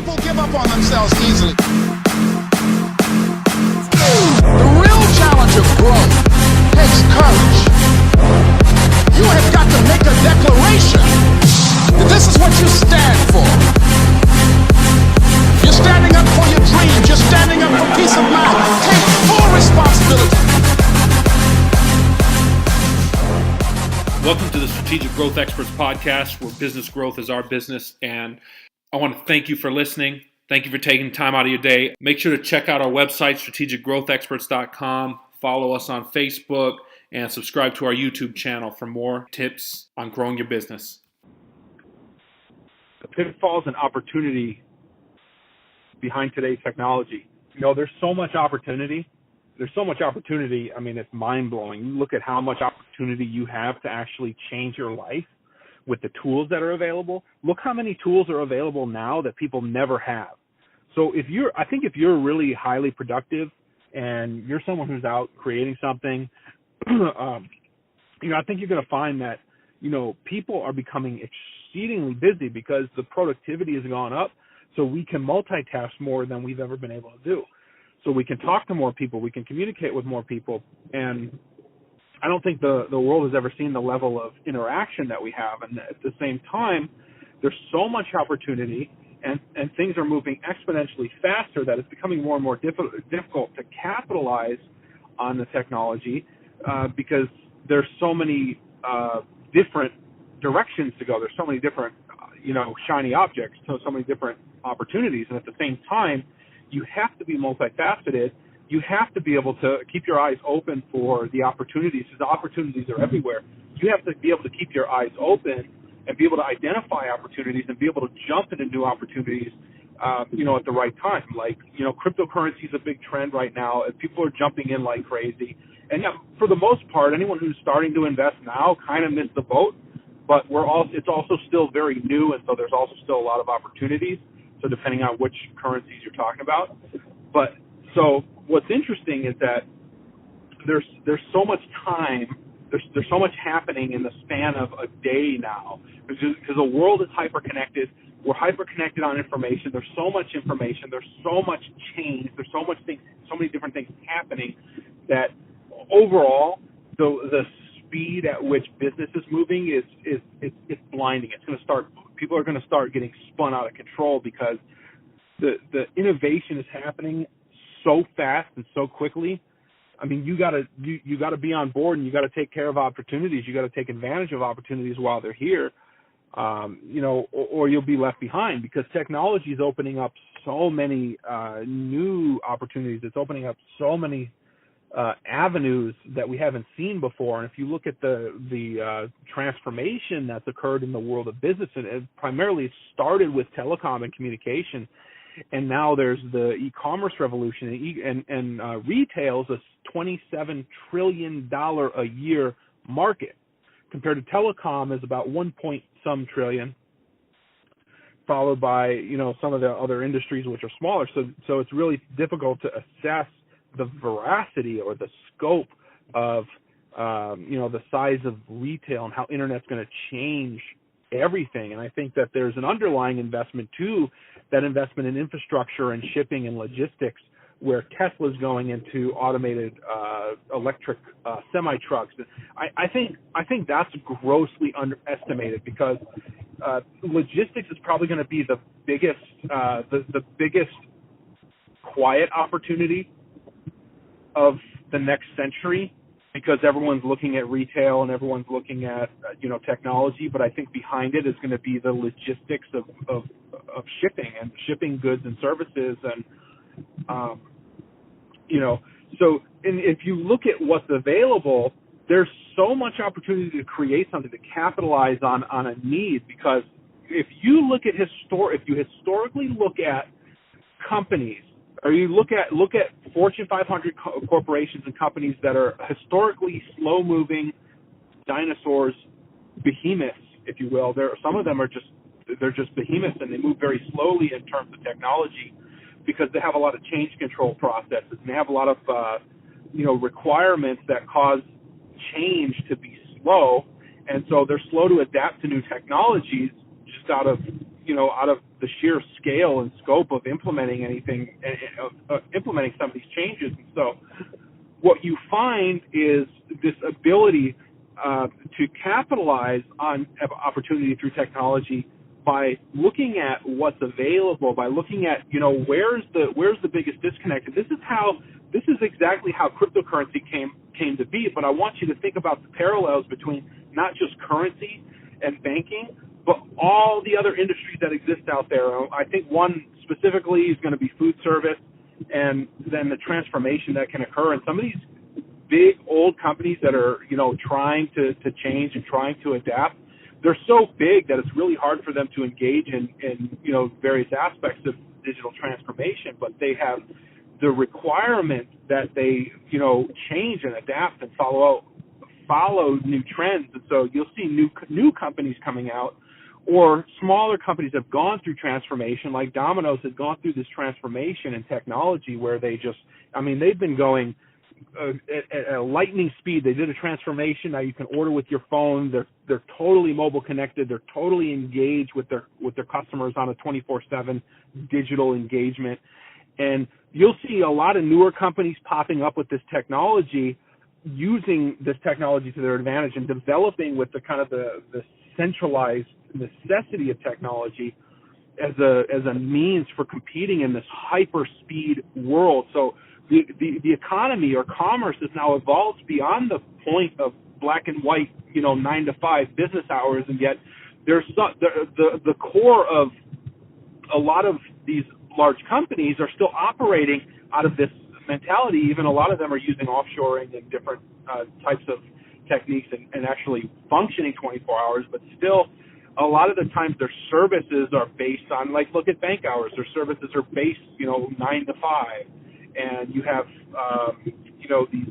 People give up on themselves easily. The real challenge of growth takes courage. You have got to make a declaration that this is what you stand for. You're standing up for your dreams. You're standing up for peace of mind. Take full responsibility. Welcome to the Strategic Growth Experts Podcast, where business growth is our business. And I want to thank you for listening. Thank you for taking time out of your day. Make sure to check out our website, strategicgrowthexperts.com. Follow us on Facebook and subscribe to our YouTube channel for more tips on growing your business. The pitfalls and opportunity behind today's technology. You know, there's so much opportunity. I mean, it's mind-blowing. You look at how much opportunity you have to actually change your life with the tools that are available. Look how many tools are available now that people never have. So I think if you're really highly productive and you're someone who's out creating something, I think you're going to find that, people are becoming exceedingly busy because the productivity has gone up. So we can multitask more than we've ever been able to do. So we can talk to more people, we can communicate with more people, and I don't think the world has ever seen the level of interaction that we have. And at the same time, there's so much opportunity, and things are moving exponentially faster that it's becoming more and more difficult to capitalize on the technology because there's so many different directions to go. There's so many different, shiny objects, so many different opportunities. And at the same time, you have to be multifaceted. You have to be able to keep your eyes open for the opportunities, because the opportunities are everywhere. You have to be able to keep your eyes open and be able to identify opportunities and be able to jump into new opportunities, at the right time. Like, cryptocurrency is a big trend right now, and people are jumping in like crazy. And for the most part, anyone who's starting to invest now kind of missed the boat, but it's also still very new, and so there's also still a lot of opportunities. So depending on which currencies you're talking about. But so what's interesting is that there's so much time, there's so much happening in the span of a day now, because the world is hyper-connected. We're hyper-connected on information. There's so much information. There's so much change. There's so many different things happening that overall the speed at which business is moving is blinding. People are going to start getting spun out of control because the innovation is happening so fast and so quickly. I mean, you got to be on board, and you got to take care of opportunities. You got to take advantage of opportunities while they're here, or you'll be left behind, because technology is opening up so many new opportunities. It's opening up so many avenues that we haven't seen before. And if you look at the transformation that's occurred in the world of business, and it primarily started with telecom and communication, and now there's the e-commerce revolution, and retail is a $27 trillion a year market, compared to telecom is about 1-point-some trillion, followed by some of the other industries which are smaller. So it's really difficult to assess the veracity or the scope of, the size of retail and how internet's going to change everything. And I think that there's an underlying investment too, that investment in infrastructure and shipping and logistics, where Tesla's going into automated electric semi-trucks. I think that's grossly underestimated, because logistics is probably going to be the biggest quiet opportunity of the next century, because everyone's looking at retail and everyone's looking at technology. But I think behind it is going to be the logistics of shipping goods and services, and so if you look at what's available, there's so much opportunity to create something, to capitalize on a need. Because if you look at historically look at companies, or you look at Fortune 500 corporations and companies that are historically slow-moving dinosaurs, behemoths, if you will. Some of them are just behemoths, and they move very slowly in terms of technology, because they have a lot of change control processes, and they have a lot of requirements that cause change to be slow, and so they're slow to adapt to new technologies, just out of out of the sheer scale and scope of implementing implementing some of these changes. And so what you find is this ability to capitalize on opportunity through technology by looking at what's available, by looking at, where's the biggest disconnect. And this is exactly how cryptocurrency came to be. But I want you to think about the parallels between not just currency and banking, but all the other industries that exist out there. I think one specifically is going to be food service, and then the transformation that can occur. And some of these big old companies that are, trying to change and trying to adapt, they're so big that it's really hard for them to engage in various aspects of digital transformation, but they have the requirement that they, change and adapt and follow new trends. And so you'll see new companies coming out, or smaller companies have gone through transformation, like Domino's has gone through this transformation in technology where they've been going at a lightning speed. They did a transformation. Now you can order with your phone. They're totally mobile connected. They're totally engaged with their customers on a 24/7 digital engagement. And you'll see a lot of newer companies popping up with this technology, using this technology to their advantage and developing with the kind of the centralized necessity of technology as a means for competing in this hyper speed world. So the economy or commerce has now evolved beyond the point of black and white, 9 to 5 business hours, and yet there's the core of a lot of these large companies are still operating out of this mentality. Even a lot of them are using offshoring and different types of techniques and actually functioning 24 hours, but still a lot of the times their services are based on, like, look at bank hours. Their services are based, 9 to 5. And you have, these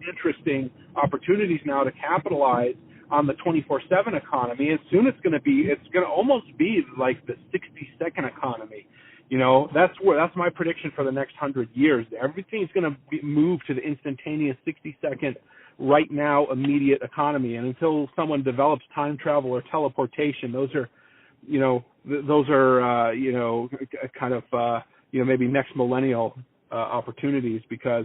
interesting opportunities now to capitalize on the 24/7 economy. And soon it's going to almost be like the 60-second economy. That's my prediction for the next 100 years. Everything's going to move to the instantaneous 60-second, right now, immediate economy. And until someone develops time travel or teleportation, those are maybe next millennial opportunities, because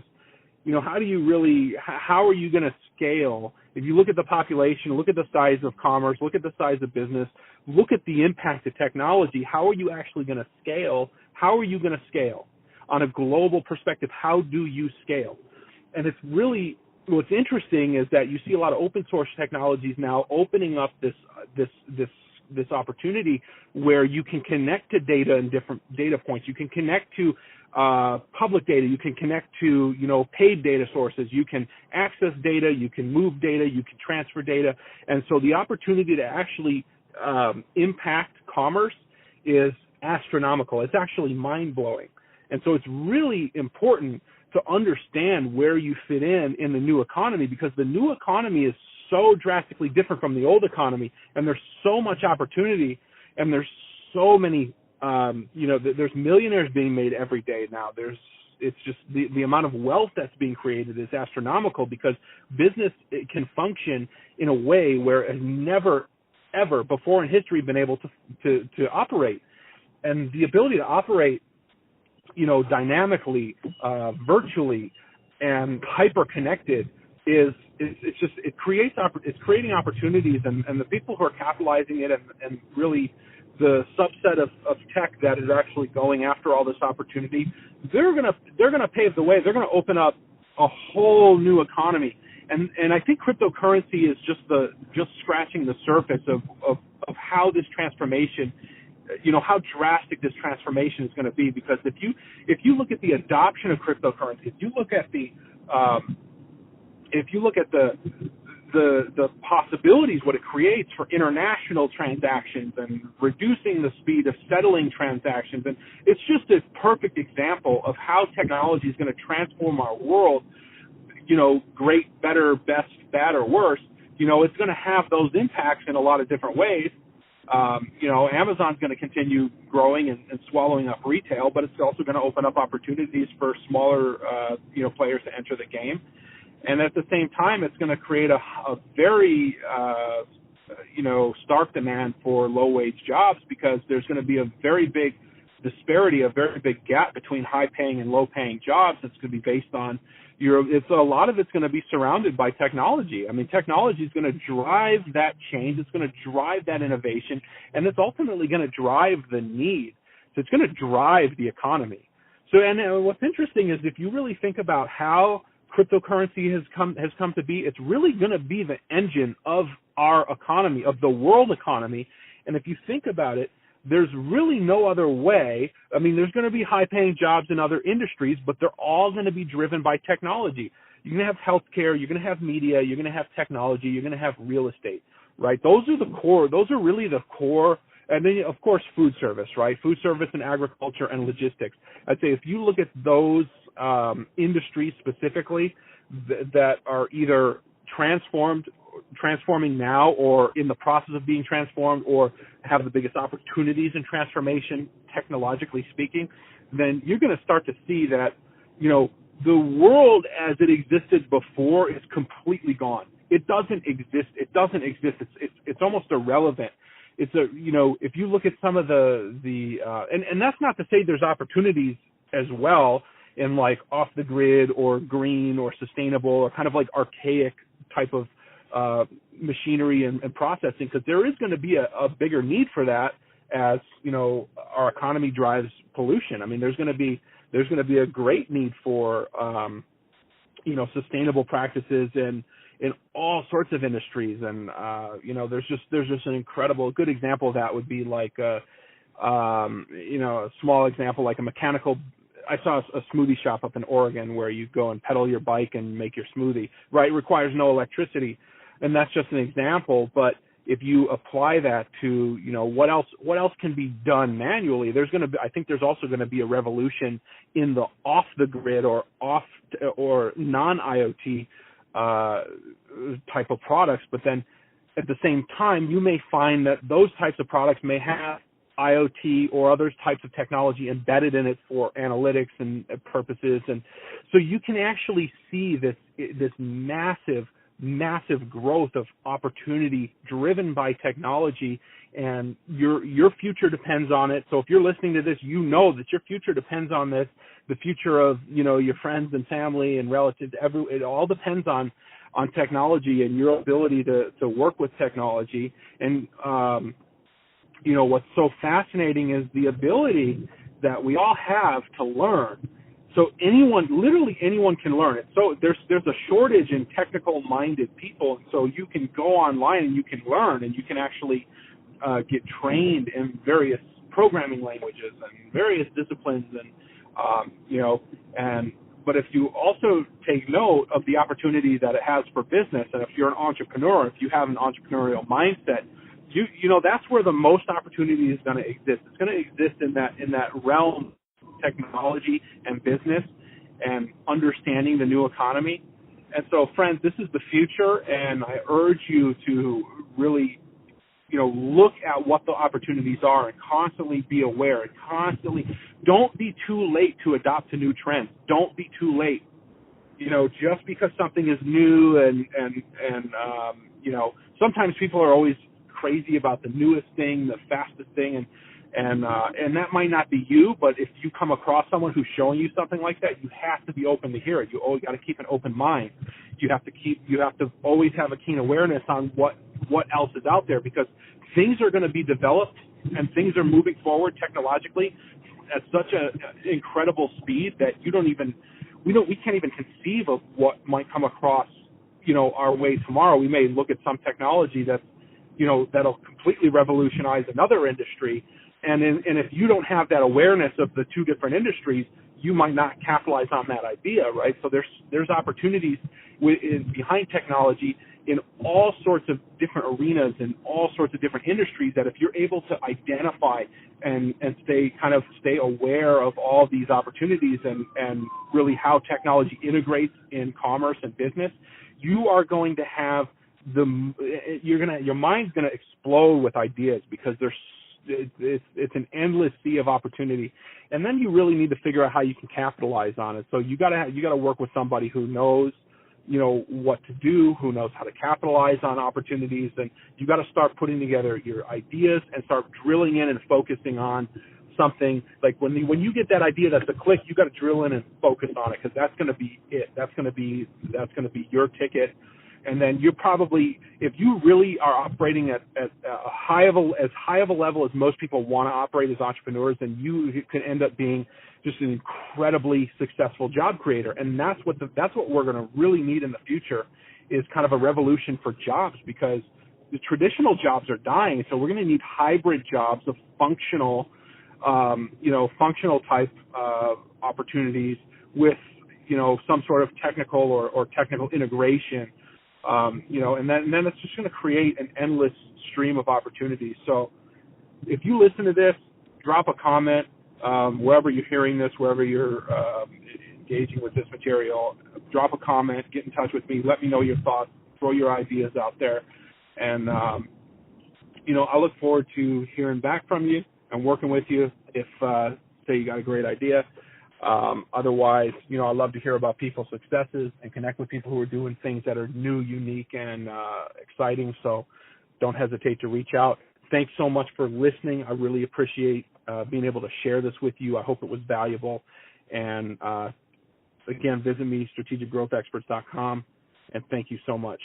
how are you going to scale? If you look at the population, look at the size of commerce, look at the size of business, look at the impact of technology, how are you actually going to scale? How are you going to scale on a global perspective? How do you scale? And it's really, what's interesting is that you see a lot of open source technologies now opening up this opportunity where you can connect to data and different data points. You can connect to public data. You can connect to, paid data sources. You can access data. You can move data. You can transfer data. And so the opportunity to actually impact commerce is astronomical. It's actually mind-blowing. And so it's really important to understand where you fit in the new economy, because the new economy is so drastically different from the old economy, and there's so much opportunity, and there's so many, there's millionaires being made every day now. It's just the amount of wealth that's being created is astronomical, because business can function in a way where it has never, ever before in history been able to operate. And the ability to operate, dynamically, virtually, and hyper connected it's creating opportunities, and the people who are capitalizing it, and really the subset of tech that is actually going after all this opportunity, they're gonna pave the way. They're gonna open up a whole new economy. And I think cryptocurrency is just scratching the surface of how this transformation, how drastic this transformation is going to be. Because if you look at the adoption of cryptocurrency, if you look at the possibilities, what it creates for international transactions and reducing the speed of settling transactions, and it's just a perfect example of how technology is going to transform our world. Great, better, best, bad, or worse. It's going to have those impacts in a lot of different ways. Amazon's going to continue growing and swallowing up retail, but it's also going to open up opportunities for smaller, players to enter the game. And at the same time, it's going to create a very stark demand for low-wage jobs, because there's going to be a very big disparity, a very big gap between high-paying and low-paying jobs. That's going to be based on a lot of it's going to be surrounded by technology. I mean, technology is going to drive that change. It's going to drive that innovation, and it's ultimately going to drive the need. So it's going to drive the economy. So, and what's interesting is if you really think about how cryptocurrency has come to be, it's really going to be the engine of our economy, of the world economy. And if you think about it, there's really no other way. I mean, there's going to be high-paying jobs in other industries, but they're all going to be driven by technology. You're going to have healthcare, you're going to have media, you're going to have technology, you're going to have real estate, right? Those are the core. Those are really the core. And then, of course, food service, right? Food service and agriculture and logistics. I'd say if you look at those industries specifically that are either transforming now, or in the process of being transformed, or have the biggest opportunities in transformation, technologically speaking, then you're going to start to see that, the world as it existed before is completely gone. It doesn't exist. It's almost irrelevant. If you look at some of and that's not to say there's opportunities as well in like off the grid or green or sustainable or kind of like archaic type of machinery and processing, because there is going to be a bigger need for that as our economy drives pollution. I mean, there's going to be a great need for sustainable practices in all sorts of industries, and there's just an incredible good example of that would be like a small example like a mechanical. I saw a smoothie shop up in Oregon where you go and pedal your bike and make your smoothie, right? It requires no electricity. And that's just an example. But if you apply that to, what else can be done manually, I think there's also going to be a revolution in the off the grid or non-IoT type of products. But then at the same time, you may find that those types of products may have IoT or other types of technology embedded in it for analytics and purposes. And so you can actually see this massive growth of opportunity driven by technology, and your future depends on it. So if you're listening to this, that your future depends on this. The future of, your friends and family and relatives, it all depends on technology and your ability to work with technology. And, what's so fascinating is the ability that we all have to learn. So literally anyone can learn it. So there's a shortage in technical-minded people. So you can go online and you can learn, and you can actually get trained in various programming languages and various disciplines, but if you also take note of the opportunity that it has for business, and if you're an entrepreneur, if you have an entrepreneurial mindset, that's where the most opportunity is going to exist. It's going to exist in that realm, technology and business, and understanding the new economy. And so, friends, this is the future, and I urge you to really, look at what the opportunities are and constantly be aware, and constantly don't be too late to adopt to new trends. Don't be too late. Just because something is new and sometimes people are always crazy about the newest thing, the fastest thing, and that might not be you, but if you come across someone who's showing you something like that, you have to be open to hear it. You always got to keep an open mind. You have to always have a keen awareness on what else is out there, because things are going to be developed and things are moving forward technologically at such an incredible speed that we can't even conceive of what might come across, our way tomorrow. We may look at some technology that's, that'll completely revolutionize another industry. And if you don't have that awareness of the two different industries, you might not capitalize on that idea, right? So there's opportunities behind technology in all sorts of different arenas and all sorts of different industries, that if you're able to identify and stay aware of all these opportunities and really how technology integrates in commerce and business, you are going to have your mind's going to explode with ideas, because it's an endless sea of opportunity. And then you really need to figure out how you can capitalize on it. So you got to work with somebody who knows what to do, who knows how to capitalize on opportunities. And you got to start putting together your ideas and start drilling in and focusing on something. Like when you get that idea that's a click, you got to drill in and focus on it, because that's going to be it. That's going to be your ticket. And then you're probably, if you really are operating at as high of a level as most people want to operate as entrepreneurs, then you can end up being just an incredibly successful job creator. And that's what we're going to really need in the future, is kind of a revolution for jobs, because the traditional jobs are dying. So we're going to need hybrid jobs of functional type opportunities with, some sort of technical or technical integration. And then it's just going to create an endless stream of opportunities. So if you listen to this, drop a comment, wherever you're hearing this, wherever you're engaging with this material, drop a comment, get in touch with me, let me know your thoughts, throw your ideas out there. And, I look forward to hearing back from you and working with you if, say you got a great idea. Otherwise, I love to hear about people's successes and connect with people who are doing things that are new, unique, and exciting. So don't hesitate to reach out. Thanks so much for listening. I really appreciate being able to share this with you. I hope it was valuable. And again, visit me, strategicgrowthexperts.com, and thank you so much.